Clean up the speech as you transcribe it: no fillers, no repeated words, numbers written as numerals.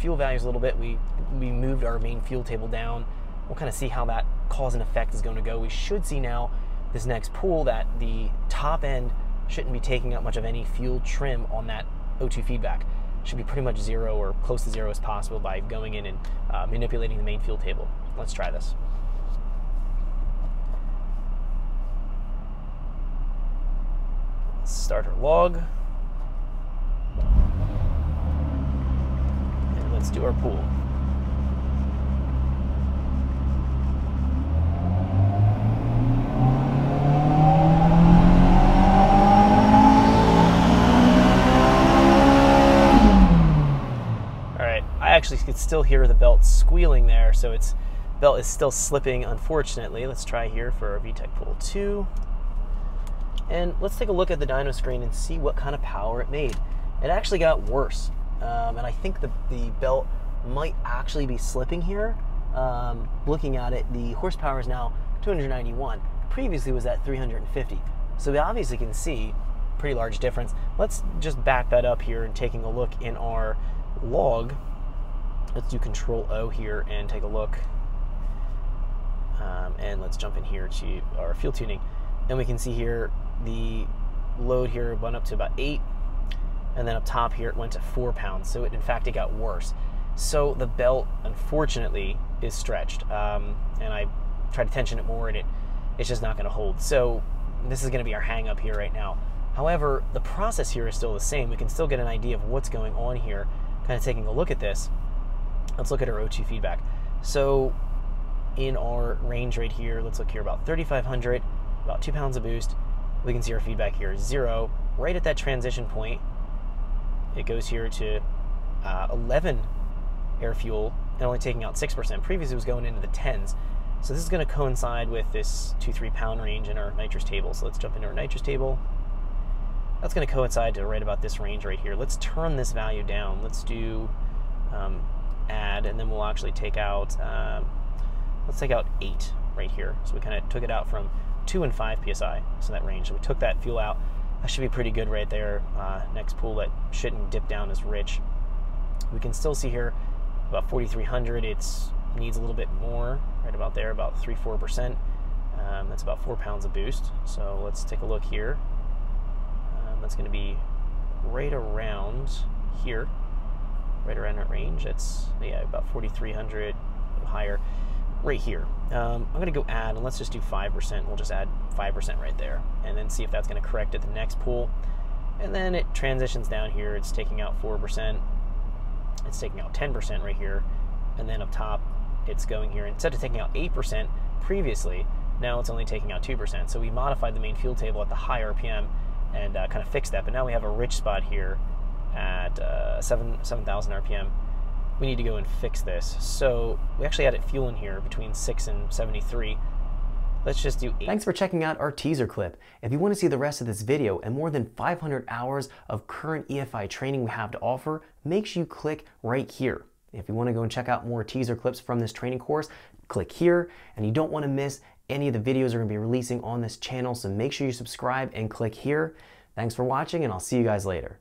fuel values a little bit. We moved our main fuel table down. We'll kind of see how that cause and effect is going to go. We should see now this next pool that the top end shouldn't be taking up much of any fuel trim on that O2 feedback. Should be pretty much zero or close to zero as possible by going in and manipulating the main fuel table. Let's try this. Let's start our log. And let's do our pool. Actually could still hear the belt squealing there, so its belt is still slipping, unfortunately. Let's try here for our VTEC Pool 2. And let's take a look at the dyno screen and see what kind of power it made. It actually got worse, and I think the belt might actually be slipping here. Looking at it, the horsepower is now 291. Previously was at 350. So we obviously can see pretty large difference. Let's just back that up here and taking a look in our log. Let's do Control O here and take a look. And let's jump in here to our fuel tuning. And we can see here the load here went up to about 8. And then up top here it went to 4 pounds. So in fact it got worse. So the belt, unfortunately, is stretched. And I tried to tension it more and it's just not going to hold. So this is going to be our hang up here right now. However, the process here is still the same. We can still get an idea of what's going on here, kind of taking a look at this. Let's look at our O2 feedback. So in our range right here, let's look here about 3,500, about 2 pounds of boost. We can see our feedback here is 0. Right at that transition point, it goes here to 11 air fuel and only taking out 6%. Previously it was going into the 10s. So this is going to coincide with this 2-3 pound range in our nitrous table. So let's jump into our nitrous table. That's going to coincide to right about this range right here. Let's turn this value down. Let's do add, and then we'll actually take out, let's take out 8 right here. So we kind of took it out from 2 and 5 psi, so that range. So we took that fuel out. That should be pretty good right there. Next pool that shouldn't dip down as rich. We can still see here about 4,300. It needs a little bit more, right about there, about 3-4%. That's about 4 pounds of boost. So let's take a look here. That's going to be right around here. Right around that range. It's, yeah, about 4,300, higher, right here. I'm going to go add, and let's just do 5%. We'll just add 5% right there, and then see if that's going to correct at the next pool. And then it transitions down here. It's taking out 4%. It's taking out 10% right here, and then up top, it's going here. Instead of taking out 8% previously, now it's only taking out 2%. So we modified the main fuel table at the high RPM and kind of fixed that. But now we have a rich spot here at 7,000 RPM. We need to go and fix this. So we actually added fuel in here between 6 and 73. Let's just do 8. Thanks for checking out our teaser clip. If you want to see the rest of this video and more than 500 hours of current EFI training we have to offer, make sure you click right here. If you want to go and check out more teaser clips from this training course, click here. And you don't want to miss any of the videos we're going to be releasing on this channel, so make sure you subscribe and click here. Thanks for watching, and I'll see you guys later.